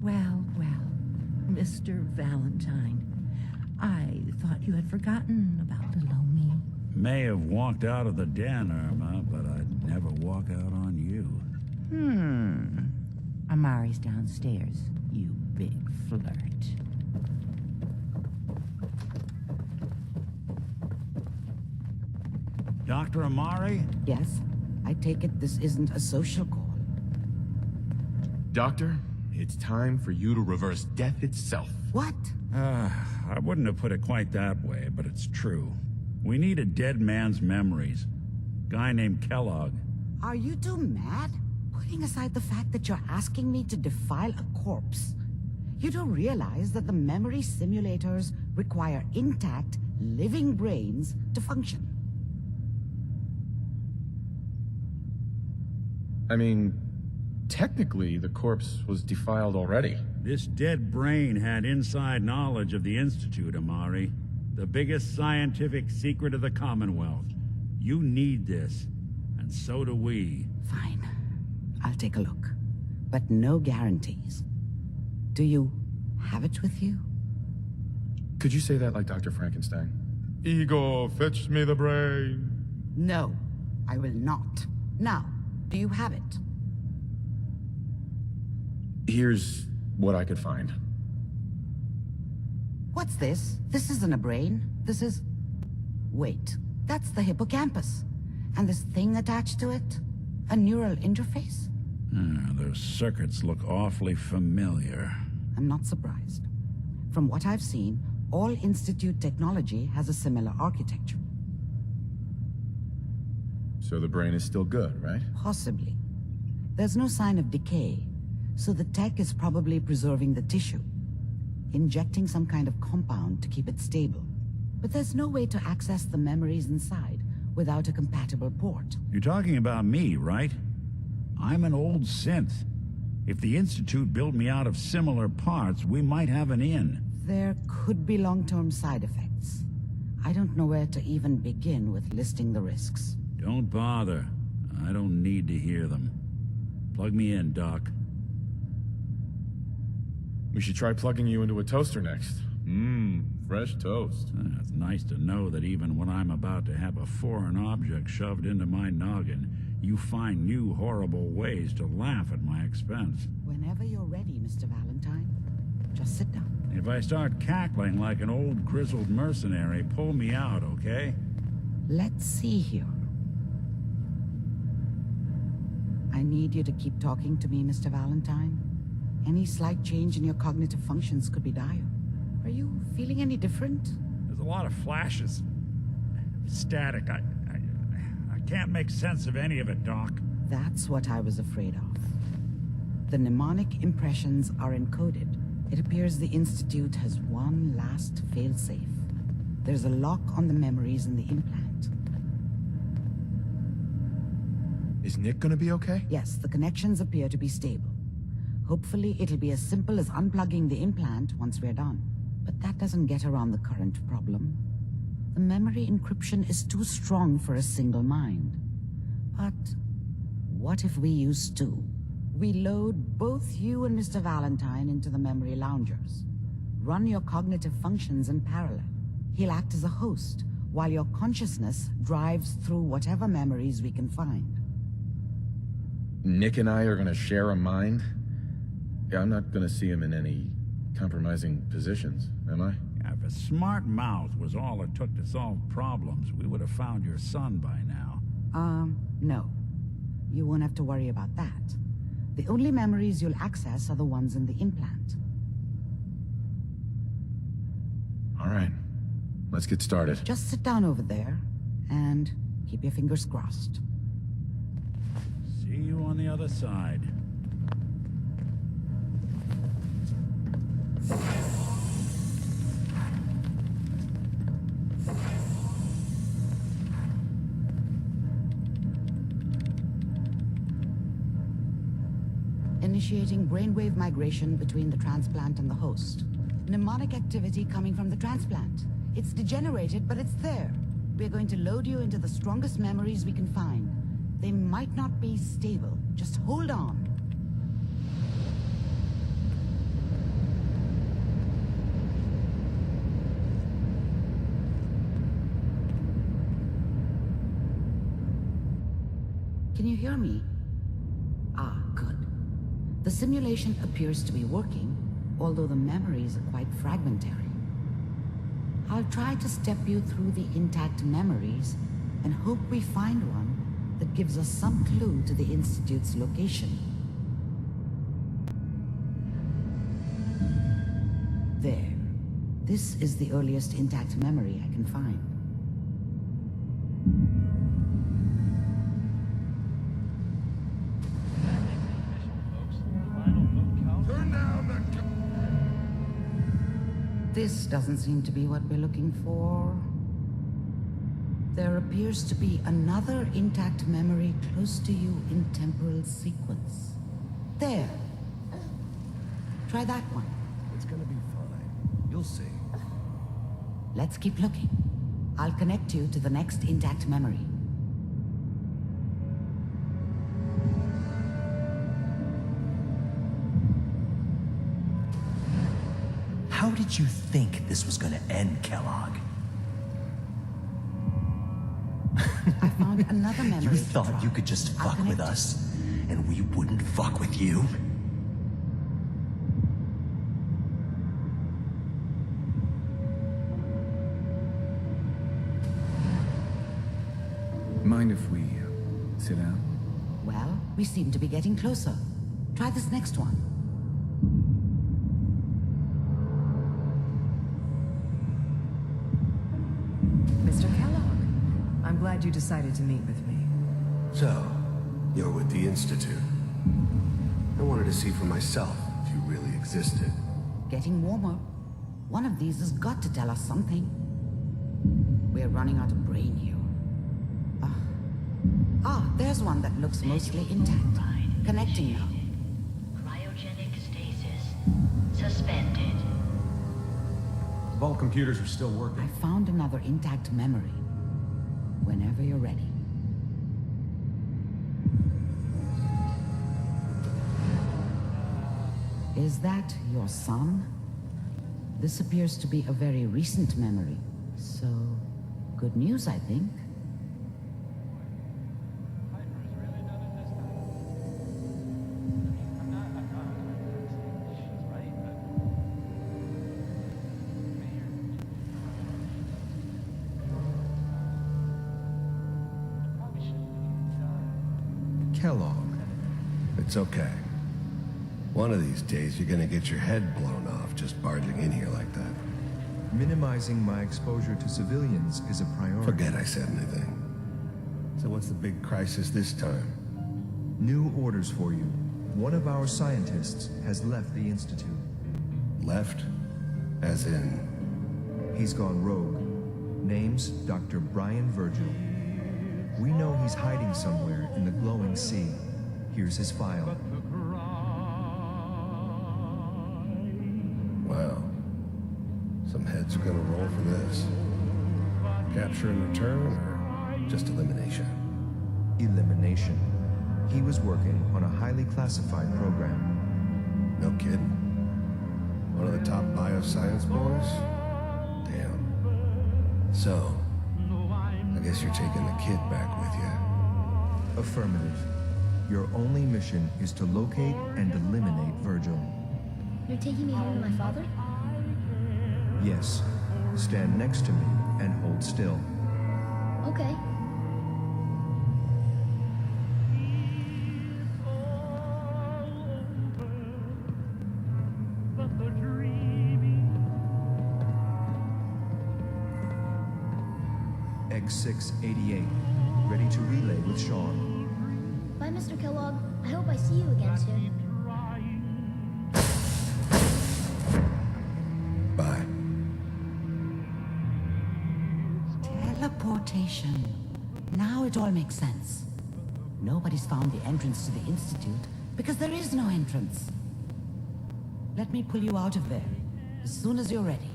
Well, Mr. Valentine, I thought you had forgotten about little me. May have walked out of the den, Irma, but I'd never walk out on you. Amari's downstairs, you big flirt. Dr. Amari? Yes? I take it this isn't a social call. Doctor, it's time for you to reverse death itself. What? I wouldn't have put it quite that way, but it's true. We need a dead man's memories. Guy named Kellogg. Are you two mad? Putting aside the fact that you're asking me to defile a corpse, you do realize that the memory simulators require intact, living brains to function. I mean, technically, the corpse was defiled already. This dead brain had inside knowledge of the Institute, Amari. The biggest scientific secret of the Commonwealth. You need this, and so do we. Fine. I'll take a look. But no guarantees. Do you have it with you? Could you say that like Dr. Frankenstein? Ego, fetch me the brain. No, I will not. Now, do you have it? Here's what I could find. What's this? This isn't a brain. This is... Wait, that's the hippocampus. And this thing attached to it? A neural interface? Those circuits look awfully familiar. I'm not surprised. From what I've seen, all Institute technology has a similar architecture. So the brain is still good, right? Possibly. There's no sign of decay, so the tech is probably preserving the tissue, injecting some kind of compound to keep it stable. But there's no way to access the memories inside without a compatible port. You're talking about me, right? I'm an old synth. If the Institute built me out of similar parts, we might have an in. There could be long-term side effects. I don't know where to even begin with listing the risks. Don't bother. I don't need to hear them. Plug me in, Doc. We should try plugging you into a toaster next. Fresh toast. It's nice to know that even when I'm about to have a foreign object shoved into my noggin, you find new horrible ways to laugh at my expense. Whenever you're ready, Mr. Valentine, just sit down. If I start cackling like an old grizzled mercenary, pull me out, okay? Let's see here. I need you to keep talking to me, Mr. Valentine. Any slight change in your cognitive functions could be dire. Are you feeling any different? There's a lot of flashes. Static. I can't make sense of any of it, Doc. That's what I was afraid of. The mnemonic impressions are encoded. It appears the Institute has one last failsafe. There's a lock on the memories in the implant. Is Nick gonna be okay? Yes, the connections appear to be stable. Hopefully it'll be as simple as unplugging the implant once we're done. But that doesn't get around the current problem. The memory encryption is too strong for a single mind. But what if we use two? We load both you and Mr. Valentine into the memory loungers. Run your cognitive functions in parallel. He'll act as a host, while your consciousness drives through whatever memories we can find. Nick and I are gonna share a mind? Yeah, I'm not gonna see him in any compromising positions, am I? If a smart mouth was all it took to solve problems, we would have found your son by now. No. You won't have to worry about that. The only memories you'll access are the ones in the implant. All right, let's get started. Just sit down over there, and keep your fingers crossed. See you on the other side. Initiating brainwave migration between the transplant and the host. Mnemonic activity coming from the transplant. It's degenerated, but it's there. We're going to load you into the strongest memories we can find. They might not be stable. Just hold on. you hear me? Ah, good. The simulation appears to be working, although the memories are quite fragmentary. I'll try to step you through the intact memories and hope we find one that gives us some clue to the Institute's location. There. This is the earliest intact memory I can find. This doesn't seem to be what we're looking for. There appears to be another intact memory close to you in temporal sequence. There. Try that one. It's gonna be fine. You'll see. Let's keep looking. I'll connect you to the next intact memory. How did you think this was gonna end, Kellogg? I found another memory. You to thought try. you could just I'll fuck with connect us, and we wouldn't fuck with you? Mind if we sit down? you. Well, we seem to be getting closer. Try this next one. Mr. Kellogg, I'm glad you decided to meet with me. So, you're with the Institute. I wanted to see for myself if you really existed. Getting warmer. One of these has got to tell us something. We're running out of brain here. There's one that looks mostly intact. Connecting now. Cryogenic stasis. Suspended. Vault computers are still working. I found another intact memory. Whenever you're ready. Is that your son? This appears to be a very recent memory. So, good news, I think. Kellogg. It's okay. One of these days you're gonna get your head blown off just barging in here like that. Minimizing my exposure to civilians is a priority. Forget I said anything. So what's the big crisis this time? New orders for you. One of our scientists has left the Institute. Left? As in... He's gone rogue. Name's Dr. Brian Virgil. We know he's hiding somewhere in the glowing sea. Here's his file. Wow. Some heads are gonna roll for this. Capture and return, or just elimination? Elimination. He was working on a highly classified program. No kidding. One of the top bioscience boys? Damn. So, I guess you're taking the kid back with you. Affirmative. Your only mission is to locate and eliminate Virgil. You're taking me home to my father? Yes. Stand next to me and hold still. Okay. X688. Ready to relay with Sean. Bye, Mr. Kellogg. I hope I see you again soon. Bye. Teleportation. Now it all makes sense. Nobody's found the entrance to the Institute because there is no entrance. Let me pull you out of there as soon as you're ready.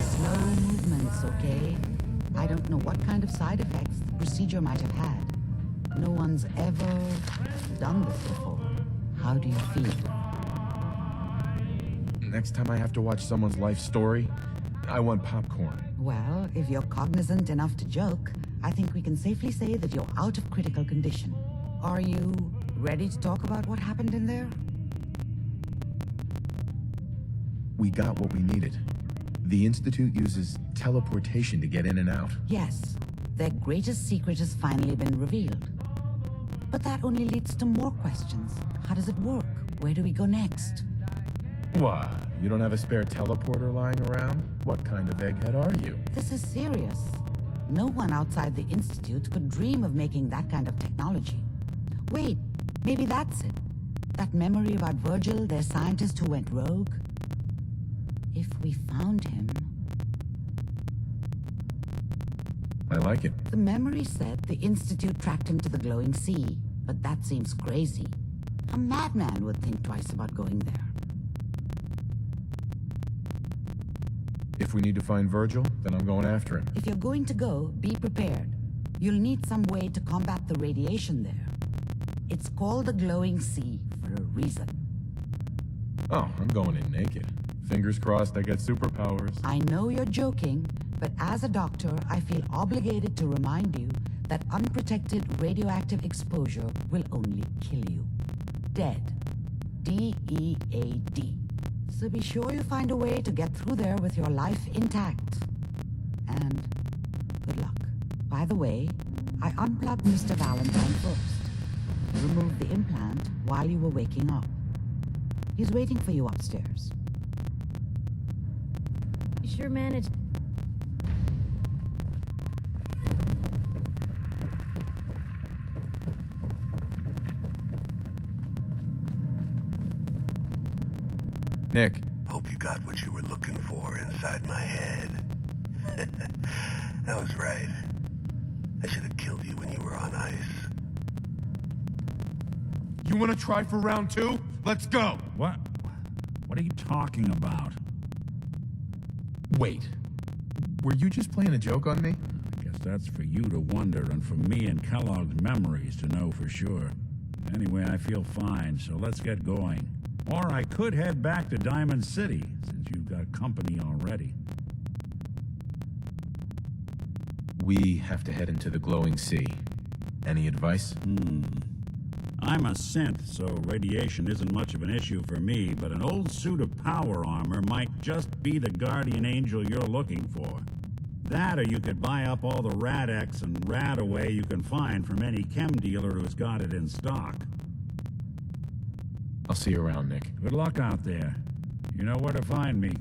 Slow movements, okay? I don't know what kind of side effects the procedure might have had, No one's ever done this before. How do you feel? Next time I have to watch someone's life story, I want popcorn. Well, if you're cognizant enough to joke, I think we can safely say that you're out of critical condition. Are you ready to talk about what happened in there? We got what we needed. The Institute uses teleportation to get in and out. Yes, their greatest secret has finally been revealed. But that only leads to more questions. How does it work? Where do we go next? What? You don't have a spare teleporter lying around? What kind of egghead are you? This is serious. No one outside the Institute could dream of making that kind of technology. Wait, maybe that's it. That memory about Virgil, their scientist who went rogue? If we found him... I like it. The memory said the Institute tracked him to the glowing sea, but that seems crazy. A madman would think twice about going there. If we need to find Virgil, then I'm going after him. If you're going to go, be prepared. You'll need some way to combat the radiation there. It's called the glowing sea for a reason. Oh, I'm going in naked. Fingers crossed I get superpowers. I know you're joking, but as a doctor, I feel obligated to remind you that unprotected radioactive exposure will only kill you. Dead. D-E-A-D. So be sure you find a way to get through there with your life intact. And good luck. By the way, I unplugged Mr. Valentine first. Removed the implant while you were waking up. He's waiting for you upstairs. You sure managed. Nick. Hope you got what you were looking for inside my head. That was right. I should have killed you when you were on ice. You want to try for round 2? Let's go! What? What are you talking about? Wait. Were you just playing a joke on me? I guess that's for you to wonder and for me and Kellogg's memories to know for sure. Anyway, I feel fine, so let's get going. Or I could head back to Diamond City, since you've got company already. We have to head into the glowing sea. Any advice? I'm a synth, so radiation isn't much of an issue for me, but an old suit of power armor might just be the guardian angel you're looking for. That, or you could buy up all the Rad-X and Rad-Away you can find from any chem dealer who's got it in stock. I'll see you around, Nick. Good luck out there. You know where to find me.